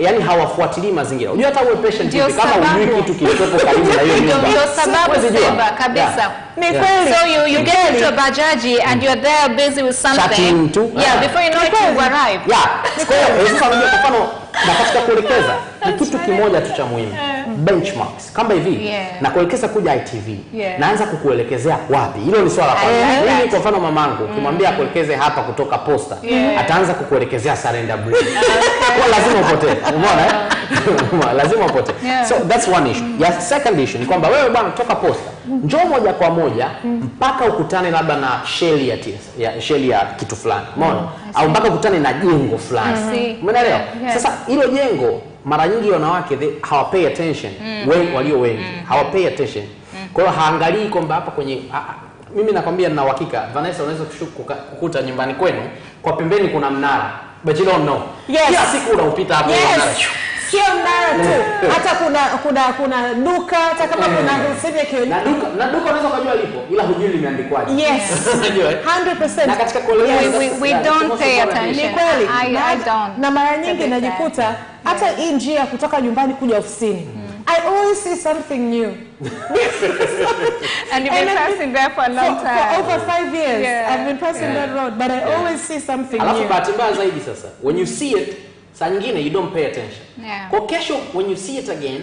S2: yani hawafuatilii mazingira. Unajua hata wewe patient kama unui kitu kilichopo karibu na hiyo nyumba.
S3: Ndio sababu sema kabisa. Ni kweli. So you get into a bajaji and you're there busy with something. Before you know it you arrive.
S2: Kwa hiyo sasa unajua kwa mfano na katika kuelekeza ni kitu kimoja tu cha muhimu. Benchmarks. Kama hivi na kuelekeza kuja ITV. Naanza kukuelekezea wapi? Hilo ni swala kwanza. Mimi kwa mfano mamangu ukimwambia kuelekeze hapa kutoka posta, ataanza kukuelekezea Surrender Bridge. Kwa lazima upotee. Umeona? Lazima upotee. So that's one issue. Ya second issue ni kwamba wewe bwana kutoka posta, njoo moja kwa moja mpaka ukutane labda na shell ya kitu fulani. Umeona? Au mpaka ukutane na jengo fulani. Umeelewa? Sasa hilo jengo mara nyingi wanawake hawapay attention. Walio wengi hawapay attention. Kwa hiyo haangalii kwamba hapa kwenye mimi nakwambia na uhakika Vanessa unaweza kukuta nyumbani kwenu kwa pembeni kuna mnara, but you don't know. Kila siku unaupita hapo mnara.
S1: Sio mnara tu. Hata kuna duka, hata kama kuna usije kile.
S2: Na duka unaweza kujua lipo ila hujui limeandikwaje.
S1: Unajua 100%.
S2: Na katika kueleza
S3: we don't pay attention.
S1: Ni kweli.
S3: I don't.
S1: Na mara nyingi najikuta hata hii njia kutoka nyumbani kuja ofisini. I always see something new.
S3: And you've been passing there for a long time.
S1: For over 5 years, I've been passing that road, but I always see something new.
S2: Alafu bahati mbaya zaidi sasa, when you see it, saa nyingine you don't pay attention. Kwa kesho when you see it again,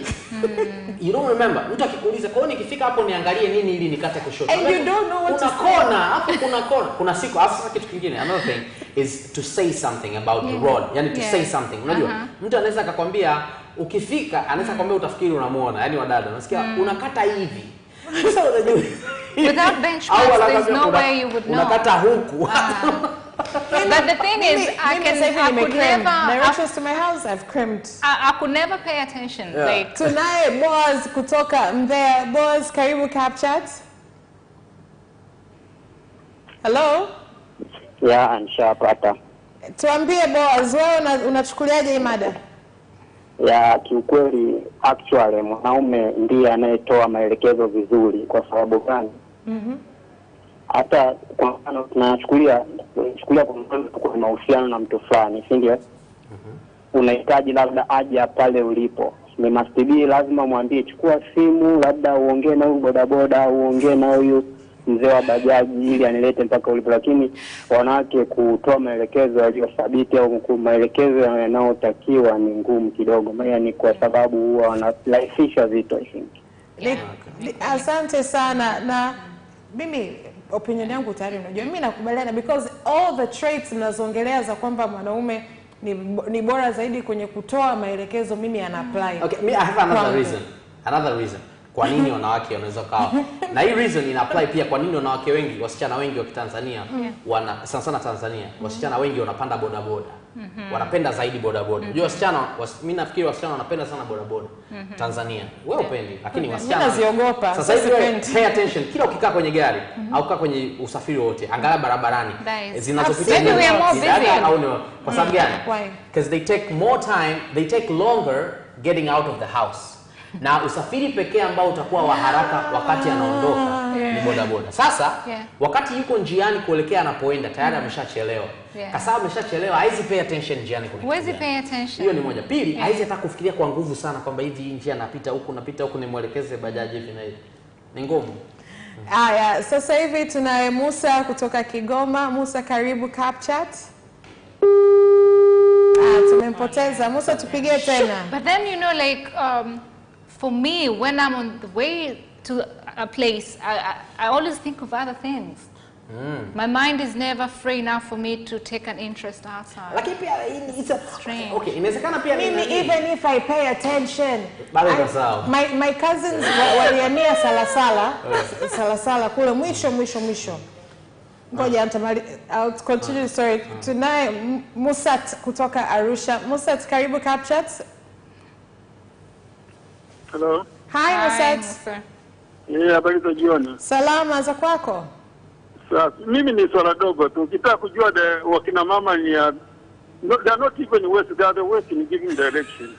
S2: you don't remember. Mtu akikuuliza, "Kwa nini nikifika hapo niangalie nini ili nikate kushoto?"
S1: And you don't know what to
S2: say. Hapo kuna kona. Kuna siku after kitu kingine. Another thing is to say something about the road. Yani to say something. Unajua, mtu anaweza akakwambia ukifika anaweza kwambia utafikiri unamuona. Yani wadada, unasikia unakata hivi. Sasa unajua.
S3: Without benchmarks there's no way you would know.
S2: Unakata huku.
S3: But the thing is, I could never.
S1: Directions to my house, I've crimped.
S3: I could never pay attention. Like
S1: tunaye boss kutoka Mbeya. Boss, karibu Capitaltvtz. Hello.
S8: Anshapata.
S1: Tuambie boss, wewe unachukuliaje hii mada?
S8: Kiukweli actually mwanaume ndiye anayetoa maelekezo vizuri. Kwa sababu gani? Hata kwa mfano tunachukulia kwa mfano kwa mahusiano na mtu fulani, si ndio? Unahitaji labda aje pale ulipo. Ni must be lazima mwambie chukua simu, labda uongee na huyu bodaboda, uongee na huyu mzee wa bajaji ili anilete mpaka ulipo. Lakini wanawake kutoa maelekezo yaliyothabiti au maelekezo yanayotakiwa ni ngumu kidogo. Yaani kwa sababu huwa wanarahisisha vitu I think.
S1: Asante sana. Na mimi opinion yangu tayari unajua mimi nakubaliana because all the traits mnazoongelea za kwamba mwanaume ni bora zaidi kwenye kutoa maelekezo mimi ana apply.
S2: Okay, me I have another reason. Kwa nini wanawake wanaweza kawa? Na hii reason ina apply pia kwa nini wanawake wengi, wasichana wengi wa Kitanzania sana Tanzania, wasichana wengi wanapanda bodaboda. Wanapenda zaidi bodaboda. Unajua wasichana mimi nafikiri wasichana wanapenda sana bodaboda. Tanzania. Wewe upendi, lakini wasichana
S1: naziogopa.
S2: Sasa hivi pay attention kila ukikaa kwenye gari au ukaa kwenye usafiri wote, angalia barabarani zinazopita kwa sababu gani? Because they take more time, they take longer getting out of the house. Na usafiri pekee ambao utakuwa wa haraka wakati anaondoka ni bodaboda. Sasa wakati yuko njiani kuelekea anapoenda tayari ameshachelewa. Kwa sababu ameshachelewa haizi pay attention njiani kule.
S3: Huwezi pay attention.
S2: Hiyo ni moja. Pili, haizi hata kufikiria kwa nguvu sana kwamba hivi njia napita huku nimwelekeze bajaji hivi na hivi. Ni ngumu.
S1: Haya, sasa hivi tunaye Musa kutoka Kigoma. Musa, karibu Capitaltvtz. Tumempoteza. Musa, tupigie tena.
S3: But then, you know, like, for me, when I'm on the way to a place, I always think of other things. My mind is never free enough for me to take an interest outside.
S2: Lakini pia it's strange. Okay, inawezekana pia
S1: mimi even if I pay attention. My cousins waliania salasala kule mwisho. Ngoja I'll continue the story. Tunaye Musat kutoka Arusha. Musat, karibu Capitaltvtz.
S9: Hello.
S1: Hi Musat.
S9: Habari za jioni.
S1: Salama za kwako?
S9: Sasa mimi ni swala dogo tu. Ukitaka kujua wakina mama ni they are not even west, they are the west in giving direction.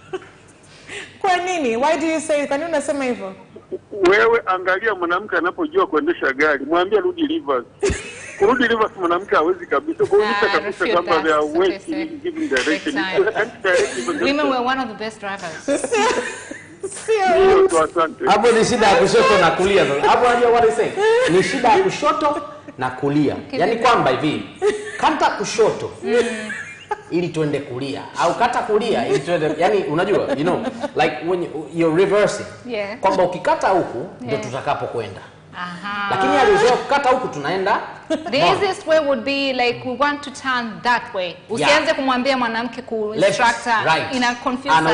S1: Kwa nini? Why do you say? Kwa nini unasema hivyo?
S9: Wewe angalia mwanamke anapojua kuendesha gari, mwambie rudi reverse. Kurudi reverse mwanamke hawezi kabisa. Kuonyesha kabisa kwamba they are west in giving direction.
S3: Women were one of the best drivers.
S2: Hapo ni shida ya kushoto na kulia sasa. Hapo unajua what I say? Ni shida ya kushoto na kulia. Yaani kwamba hivi, kata kushoto ili tuende kulia au kata kulia ili tuende, yani unajua, you know, like when you're reversing. Kwamba ukikata huku ndio tutakapokwenda. Lakini alizoea kukata huku tunaenda.
S3: The easiest way would be like we want to turn that way. Usianze kumwambia mwanamke ku instructor ina confuse sana.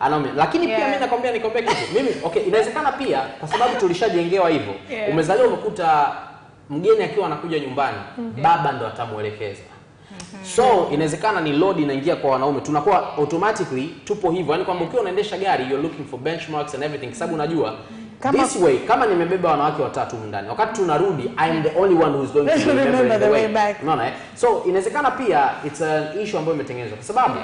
S2: Anaumia. Lakini pia mimi nakwambia nikwambia kitu. Mimi okay, inawezekana pia kwa sababu tulishajengewa hivyo. Umezaliwa umekuta mgeni akiwa anakuja nyumbani, baba ndo atamuelekeza. So inawezekana ni load inaingia kwa wanaume. Tunakuwa automatically tupo hivyo. Yaani kwamba ukiwa unaendesha gari you're looking for benchmarks and everything. Sababu unajua this way kama nimebeba wanawake watatu ndani. Wakati tunarudi I'm the only one who is going to remember the way back. Unaona eh? So inawezekana pia it's an issue ambayo imetengenezwa. Kwa sababu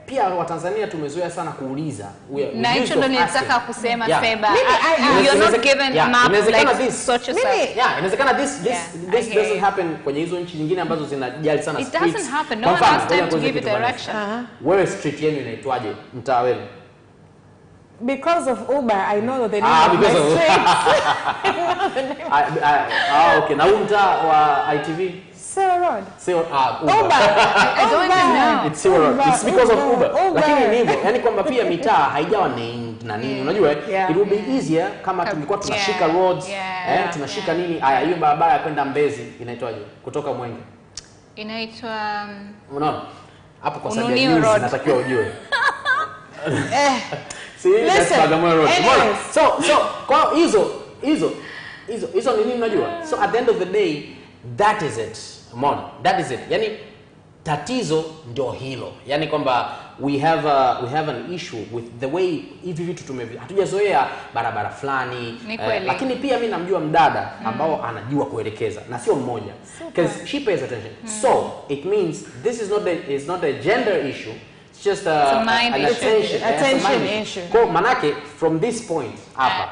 S2: pia Watanzania tumezoea sana kuuliza.
S3: Na hicho ndo nilitaka kusema Feba. You're not given a map like such a such.
S2: Inawezekana this doesn't happen kwenye hizo nchi nyingine ambazo zinajali sana streets.
S3: It doesn't happen. No one has time to give it direction.
S2: Wewe street yenu inaitwaje? Mtaa wenu?
S1: Because of Uber, I know the name of the streets.
S2: Okay. Na mtaa wa ITV?
S1: Civil Road.
S2: Uber.
S3: I don't even know.
S2: It's Civil Road. It's because of Uber. Lakini ni hivyo. Yaani kwamba pia mitaa haijawa named na nini. Unajua it would be easier kama tulikuwa tunashika roads, tunashika nini. Haya, hiyo barabara ya kwenda Mbezi inaitwaje? Kutoka Mwenge.
S3: Inaitwa
S2: unaona? Hapo kwa sababu ya news natakiwa ujue. So kwa hizo nini unajua? So at the end of the day that is it. That is it. Yani tatizo ndio hilo. Yani kwamba we have an issue with the way hivi vitu hatujazoea barabara fulani. Lakini pia mimi namjua mdada ambao anajua kuelekeza na sio mmoja. Because she pays attention. So it means this is not a gender issue. It's just an attention issue. Kwa manake from this point hapa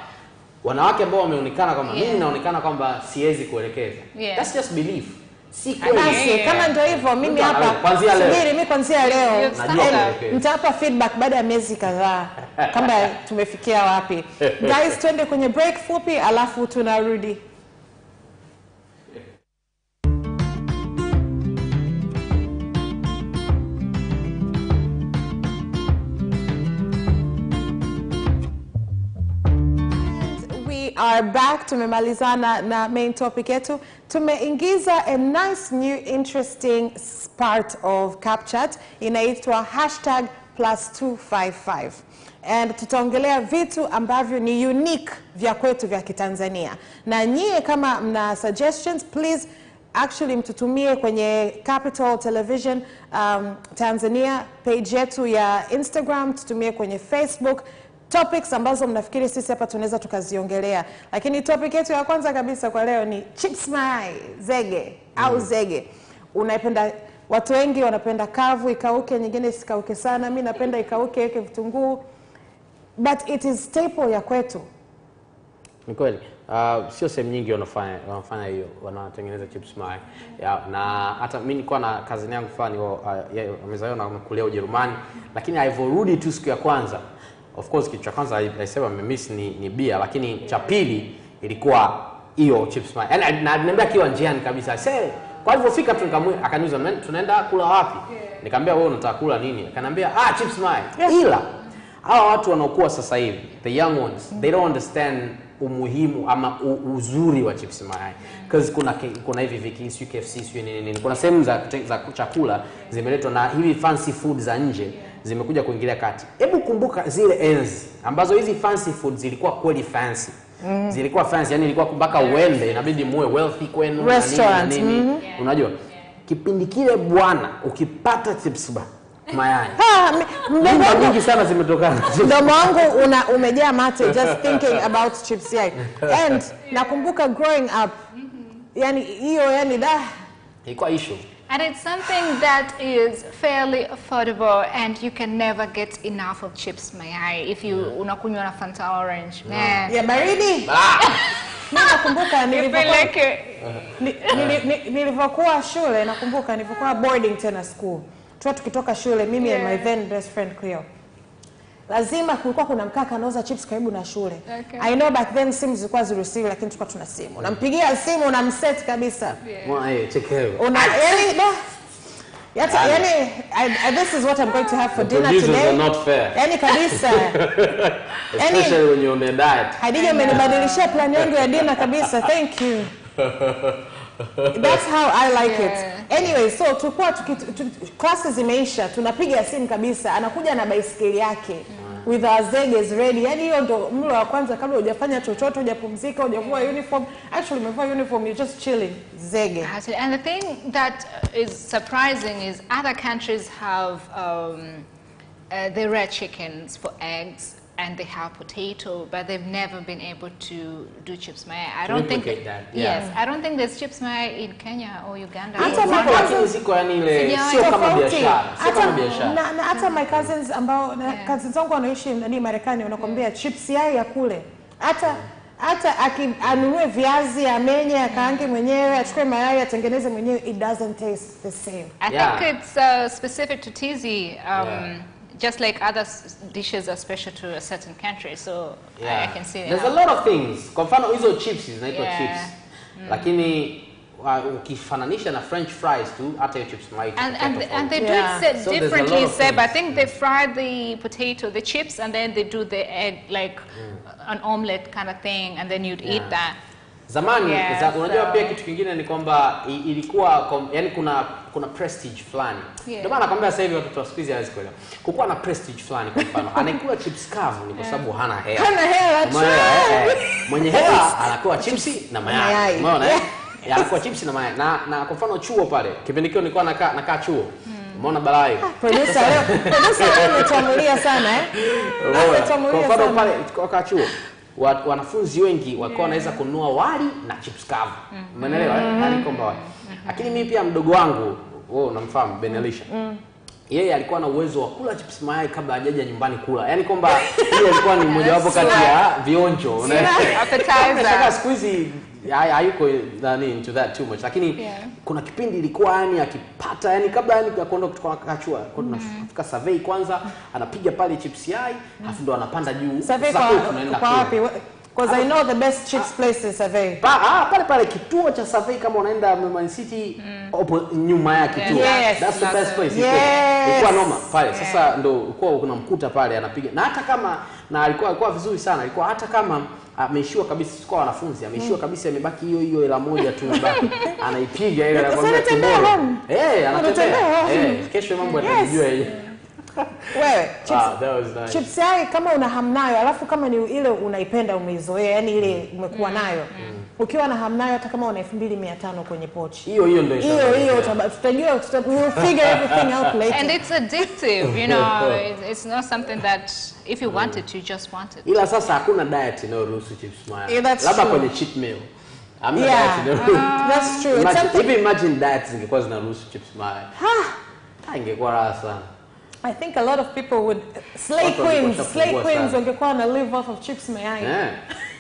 S2: wanawake ambao wameonekana kama mimi naonekana kwamba siwezi kuelekeza. That's just belief. Si
S1: kweli. Kama ndio hivyo mimi hapa subiri mimi kuanzia leo nitapa feedback baada ya miezi kadhaa kama tumefikia wapi. Guys, twende kwenye break fupi alafu tunarudi. Are back. Tumemalizana na main topic yetu. Tumeingiza a nice new interesting part of Capitaltvtz inaitwa #+255 and tutaongelea vitu ambavyo ni unique vya kwetu vya Kitanzania. Na nyie kama mna suggestions, please actually mtutumie kwenye Capital Television Tanzania page yetu ya Instagram, tutumie kwenye Facebook topics ambazo mnafikiri sisi hapa tunaweza tukaziongelea. Lakini topic yetu ya kwanza kabisa kwa leo ni chips mai, zege au zege. Unaipenda, watu wengi wanapenda kavu ikauke, nyingine isikauke sana. Mimi napenda ikauke, weke vitunguu. but it is staple ya kwetu.
S2: Ni kweli. Sio sehemu nyingi wanafanya hiyo, wanatengeneza chips mayai. Na hata mimi nilikuwa na kazini yangu fulani wamezaliwa na wamekulia Ujerumani, lakini alivyorudi tu siku ya kwanza, of course kitu cha kwanza alisema amemiss ni bia, lakini cha pili ilikuwa hiyo chips mayai. Yaani ananiambia kiwa njiani kabisa, "Sasa kwa alivyofika tu akaniuliza tunaenda kula wapi?" Nikamwambia wewe unataka kula nini? Akaniambia chips mayai. Ila hawa watu wanaokuwa sasa hivi, the young ones, they don't understand umuhimu ama uzuri wa chips mayai, because kuna hivi viki KFC sio nini, kuna sehemu za chakula zimeletwa na hivi fancy food za nje zimekuja kuingilia kati. Hebu kumbuka zile enzi ambazo hizi fancy food zilikuwa kweli fancy. Zilikuwa fancy, yani ilikuwa mpaka uende inabidi muwe wealthy kwenu
S1: na nini.
S2: Unajua kipindi kile bwana ukipata chips mayai mingi sana zimetokana.
S1: Mdomo wangu umejaa mate just thinking about chips yai. And nakumbuka growing up, yani hiyo
S2: ilikuwa issue.
S3: And it's something that is fairly affordable, and you can never get enough of chips mayai if you unakunywa na Fanta orange.
S1: Yeah, baridi. Mimi nakumbuka nilivyokuwa shule, nakumbuka nilivyokuwa boarding tena school. Tukitoka shule mimi and my then best friend Cleo, lazima kulikuwa kuna mkaka anauza chips karibu na shule. I know back then simu zilikuwa ziruhusiwi, lakini tulikuwa tuna simu. Unampigia simu na mset kabisa.
S2: Chekeo.
S1: This is what I'm going to have for dinner
S2: today.
S1: Are
S2: not fair.
S1: Yani kabisa.
S2: Especially when you're on a diet.
S1: Hadija amenibadilishia plan yangu ya dinner kabisa. Thank you. That's how I like it. Anyway, so tulikuwa classes zimeisha, tunapiga simu kabisa, anakuja na baisikeli yake with our zeges ready. Yani hiyo ndo mlo wa kwanza kabla hujafanya chochote, hujapumzika, hujavua uniform. Actually umevua uniform, you're just chilling. Zege.
S3: And the thing that is surprising is other countries have they rear chickens for eggs, and they have potato, but they've never been able to do chips mayai. I don't think
S2: that.
S3: Yes, I don't think there's chips mayai in Kenya or Uganda.
S1: Hata my cousins ambao cousins wangu wanaishi ndani Marekani wanakuambia chips yai ya kule. Hata anunue viazi amenye akaange mwenyewe, achukue mayai atengeneze mwenyewe, it doesn't taste the same.
S3: I think it's specific to TZ. Just like other dishes are special to a certain country, so I can see
S2: there's a lot of things. Kwa mfano hizo chips zinaitwa chips, lakini ukifananisha na French fries tu, hata hiyo chips mayai.
S3: And they do it differently. Seb, I think they fry the potato, the chips, and then they do the egg like an omelette kind of thing, and then you'd eat that.
S2: Zamani unajua pia kitu kingine ni kwamba ilikuwa yani kuna prestige fulani. Ndio maana nakwambia sasa hivi watoto wa siku hizi hawezi kuelewa. Kukuwa na prestige fulani, kwa mfano anakula chips kavu ni kwa sababu hana hela. Mwenye hela anakuwa chipsi na mayai. Umeona anakuwa chipsi na mayai. Na kwa mfano chuo pale, kipindi kile nilikuwa nakaa chuo. Umeona balai.
S1: Producer leo umetambulia sana
S2: Kwa mfano pale kwa chuo wanafunzi wengi walikuwa wanaweza kununua wali na chips kavu. Umeelewa? Hali kwamba wali. Lakini mimi pia mdogo wangu, wewe unamfahamu Benelisha. Yeye alikuwa na uwezo wa kula chips mayai kabla hajaja nyumbani kula. Yaani kwamba hiyo ilikuwa ni moja wapo kati ya vionjo. Unataka siku hizi hayuko into that too much. Lakini kuna kipindi ilikuwa yani akipata yani kabla yani kuondoka kutoka kachua, tunafika survey kwanza, anapiga pale chips yai, afu ndo anapanda juu.
S1: Sasa tunaenda wapi? Because I know the best chips place is Survey.
S2: Pale kituo cha Survey kama unaenda Man City nyuma ya kituo. That's the best place. Ilikuwa noma pale. Sasa ndo ulikuwa unamkuta pale anapiga. Na hata kama alikuwa vizuri sana. Alikuwa hata kama ameishiwa kabisa kwa wanafunzi, ameishiwa kabisa imebaki hiyo hela moja tu mbaki. Anaipiga ile anakwambia tomorrow. Anatembea. Kesho mambo yatajua yeye.
S1: Wewe chips yai kama una hamnayo, alafu kama ni ile unaipenda umeizoea, yani ile umekuwa nayo. Ukiwa na hamnayo hata kama una 2500 kwenye pochi.
S2: Hiyo ndio
S1: tutajua we'll figure everything out later.
S3: And it's addictive, you know. It's not something that if you want it you just want it.
S2: Ila sasa hakuna diet inayoruhusu chips mayai. Labda kwenye cheat meal.
S1: That's true.
S2: Imagine diets zingekuwa zinaruhusu chips mayai. Ingekuwa raha sana.
S1: I think a lot of people would slay queens wangekuwa na live off of chips mayai.
S2: Yeah.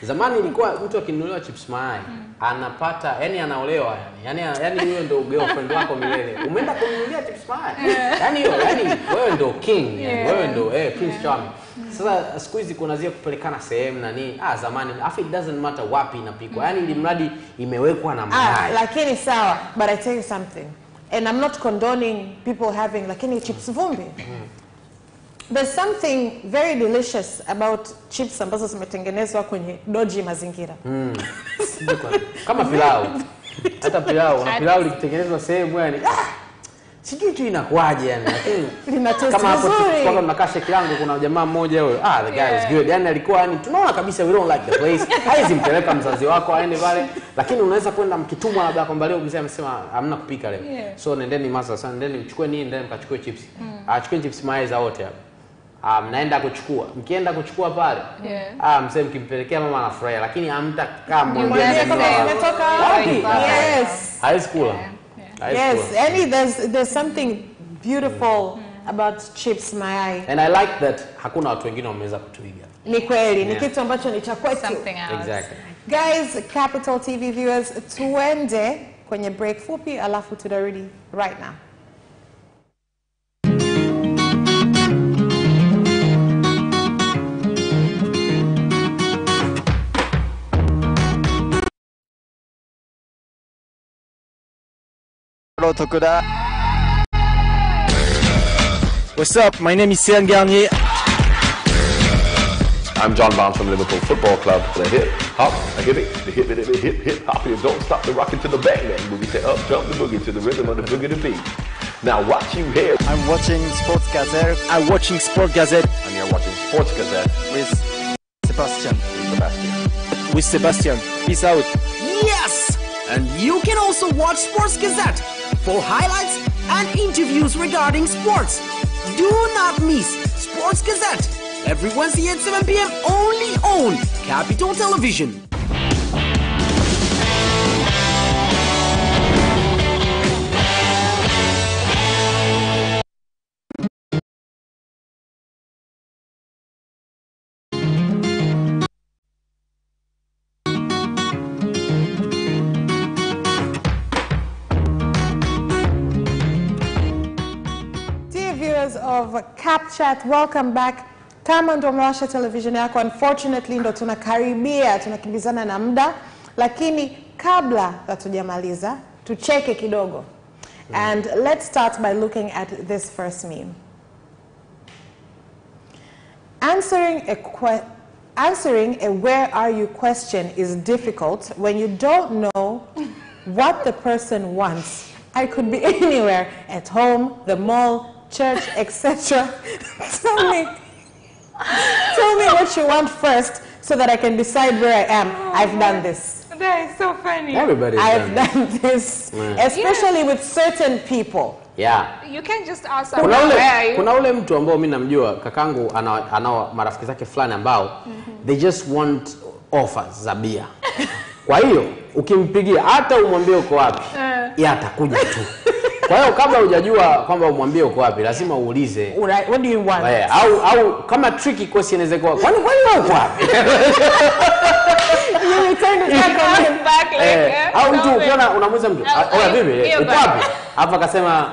S2: Zamani ilikuwa mtu akinunuliwa chips mayai anapata, yani anaolewa yani huyo ndio girlfriend wako milele. Umeenda kumnunulia chips mayai. Yani hiyo, yani wewe ndio king, yani wewe ndio prince charming. Sasa siku hizi kuna zile kupelekana sehemu na nini. Zamani it doesn't matter wapi inapikwa. Yani ili mradi imewekwa na mayai.
S1: Lakini sawa, but I tell you something. And I'm not condoning people having lakini chips vumbi. There's something very delicious about chips ambazo zimetengenezwa kwenye doji mazingira.
S2: Kama pilau. Hata pilau, na pilau likitengenezwa sehemu yani sijui tu inakuaje yani. Kama hapo tukipanga tunakaa sheki yangu kuna jamaa mmoja huyo. The guy was good. Yani alikuwa yani tunaona kabisa we don't like the place. Haizi mpeleka mzazi wako aende pale. Lakini unaweza kwenda mkitumwa labda kwamba leo mzee amesema hamna kupika leo. So nendeni masa sana, nendeni mchukue nini, nendeni mkachukue chips. Achukue chips mayai za wote hapo. Mnaenda kuchukua. Mkienda kuchukua pale. Mzee mkimpelekea mama anafurahia lakini hamtakaa mwambie
S1: imetoka wapi? Yes.
S2: High school.
S1: Yes, and there's something beautiful about chips mayai.
S2: And I like that hakuna watu wengine wameweza kutuiga.
S1: Ni kweli, ni kitu ambacho ni cha kwetu.
S2: Exactly.
S1: Guys, Capital TV viewers, tuende kwenye break fupi alafu tutarudi right now.
S10: What's up? My name is Céline Garnier.
S11: I'm John Barnes from Liverpool Football Club. The hip hop, a hip it, the hip it, hip hop. You don't stop the rocking to the bang bang boogie. Say up, jump the boogie to the rhythm of the boogie to beat. Now what you hear?
S10: I'm watching Sports Gazette. I'm watching Sport Gazette.
S11: And you're watching Sports Gazette
S10: with Sebastian.
S11: With
S10: Sebastian. Peace out.
S6: Yes! And you can also watch Sports Gazette for highlights and interviews regarding sports. Do not miss Sports Gazette every Wednesday at 7 p.m. only on Capital Television.
S1: Of CapChat, welcome back. Kama ndo mwasha television yako, unfortunately ndo tunakimbizana na muda, lakini kabla hatujamaliza tucheke kidogo. And let's start by looking at this first meme. Answering a where are you question is difficult when you don't know what the person wants. I could be anywhere, at home, the mall, church, etc. Tell me what you want first so that I can decide where I am. I've done this.
S3: That is so funny.
S1: I've done this, especially with certain people.
S2: Yeah.
S3: You can't just ask someone where are you.
S2: Kuna ule mtu ambao mimi namjua, kakangu anao marafiki zake fulani ambao they just want offers za bia. Kwa hiyo ukimpigia hata umwambie uko wapi, yeye atakuja tu. Kwa hiyo kabla hujajua kwamba umwambie uko wapi, lazima uulize.
S1: What do you want?
S2: Au kama tricky question inaweza kuwa, kwani wewe uko wapi?
S1: You return it back
S2: like au mtu ukiona unamuuliza mtu, "Oya bibi, uko wapi?" Hapo akasema,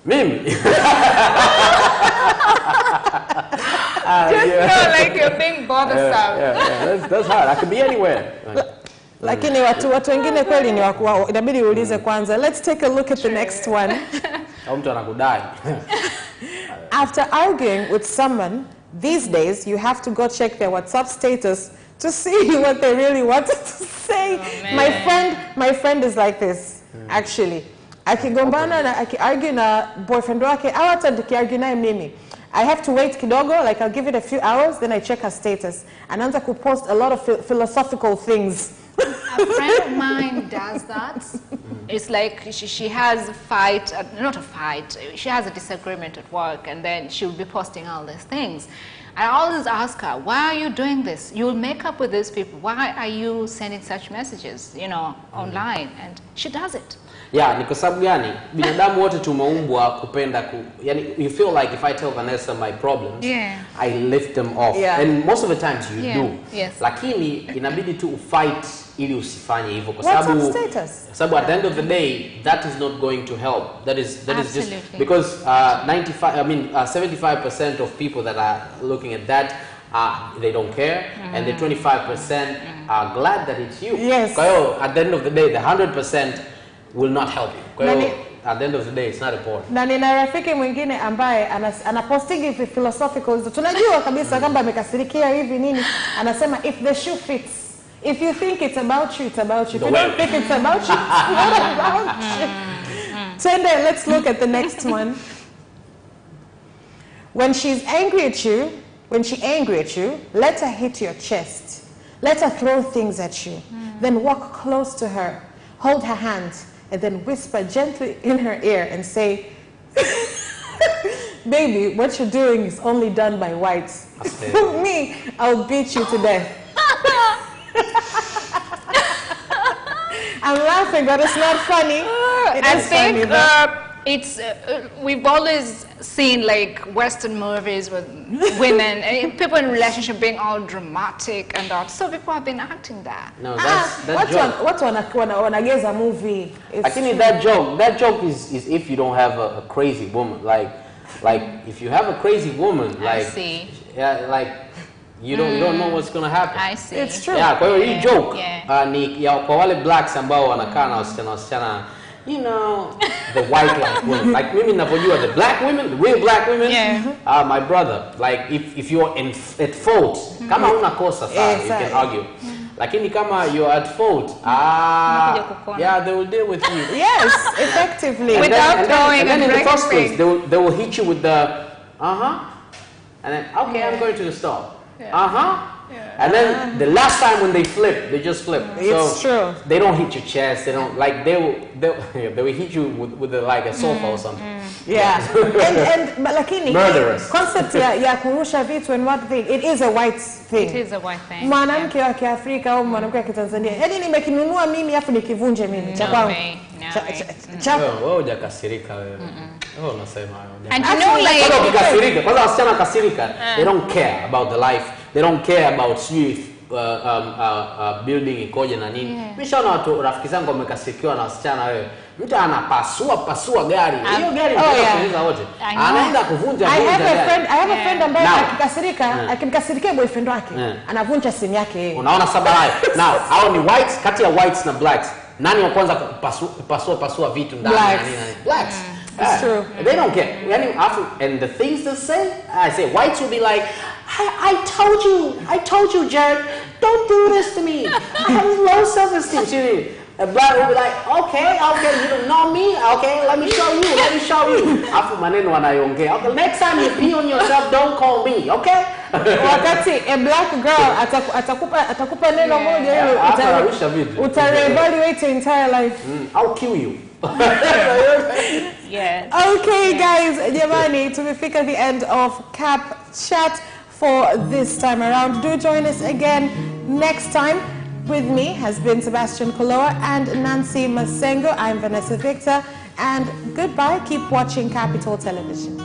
S2: "Mimi."
S3: Just feel like you're being bothersome.
S2: That's hard. I could be anywhere.
S1: Lakini watu wengine kweli ni inabidi uulize kwanza. Let's take a look at the next one.
S2: Mtu anakudai.
S1: After arguing with someone, these days you have to go check their WhatsApp status to see what they really wanted to say. My friend is like this, actually. Akigombana na akiargue na boyfriend wake, au hata nikiargue naye mimi, I have to wait kidogo, like I'll give it a few hours, then I check her status. Anaanza kupost a lot of philosophical things.
S3: A friend of mine does that. It's like she has a fight, not a fight, she has a disagreement at work, and then she'll be posting all these things. I always ask her, why are you doing this? You'll make up with these people. Why are you sending such messages, online? And she does it.
S2: Yeah, ni kwa sababu gani? Binadamu wote tumeumbwa kupenda yani you feel like if I tell Vanessa my problems, I lift them off. And most of the times you do.
S3: Yes.
S2: Lakini inabidi tu fight ili usifanye hivyo kwa
S1: sababu
S2: at the end of the day that is not going to help. That is just because 75% of people that are looking at that they don't care, and the 25% are glad that it's you.
S1: Yes.
S2: Kwa hiyo at the end of the day the 100% will not help you. Kwa hiyo at the end of the day it's not important.
S1: Na nina rafiki mwingine ambaye anaposting hivi philosophical, tunajua kabisa kwamba amekasirikia hivi nini, anasema if the shoe fits, if you think it's about you, it's about you. If you don't think it's about you, it's not about you. Tende, let's look at the next one. When she's angry at you, let her hit your chest. Let her throw things at you. Then walk close to her, hold her hand, and then whisper gently in her ear and say, baby, what you're doing is only done by whites. Me, I'll beat you to death. I'm laughing, but it's not funny.
S3: I think it's we've always seen like Western movies with women and people in relationship being all dramatic and all. So people have been acting that.
S2: No, that joke.
S1: What wanageza movie?
S2: I think that joke is if you don't have a crazy woman, like if you have a crazy woman, you don't know what's gonna happen.
S3: I see.
S1: It's true.
S2: Yeah, kwa hiyo hii joke ni ya kwa wale blacks ambao wanakaa na wasichana, you know, the white like women. Like mimi ninapojua the black women, the real black women. My brother, like if you're at fault, kama una kosa sana, you can argue. Lakini kama you're at fault, they will deal with you.
S1: Yes, effectively.
S3: Without going
S2: and then in the first place, they will hit you with the and then okay, I'm going to the store. And then the last time when they flip, they just flip.
S1: It's true.
S2: They don't hit your chest. They don't like they will hit you with like a sofa or something.
S1: Yeah. and lakini
S2: murderous.
S1: Concept ya kurusha vitu and what thing, it is a white thing.
S3: It is a white thing.
S1: Mwanamke wa Kiafrika au mwanamke wa Kitanzania, yaani nimekinunua mimi afu nikivunje mimi cha kwangu.
S2: Wewe hujakasirika wewe. Oh, unasema hayo.
S3: And you know like
S2: ukikasirika, kwanza wasichana kasirika, they don't care about the life. They don't care about building ikoje na nini. Nimeshaona watu rafiki zangu wamekasirikiwa na wasichana wewe. Mtu anapasua gari. Hiyo gari inaweza wote. Anaenda kuvunja gari. I
S1: have a friend ambaye akimkasirikia boyfriend wake, anavunja simu yake yeye.
S2: Unaona sababu. Now, hao ni whites, kati ya whites na blacks. Nani wa kwanza kupasua vitu ndani na nini? Blacks.
S1: It's true.
S2: They don't care. And the things they say, I say, whites will be like, I told you, Jared, don't do this to me. I have low self-esteem. A black will be like, okay, you don't know me, okay, let me show you. Afu maneno wanayongea. Okay, next time you pee on yourself, don't call me, okay?
S1: Wakati a black girl atakupa neno moja hilo uta-reevaluate your entire life.
S2: I'll kill you.
S3: Yes.
S1: Okay, guys, jamani, tumefika the end of Cap Chat for this time around. Do join us again next time. With me has been Sebastian Koloa and Nancy Masengo. I'm Vanessa Victor, and goodbye. Keep watching Capital Television.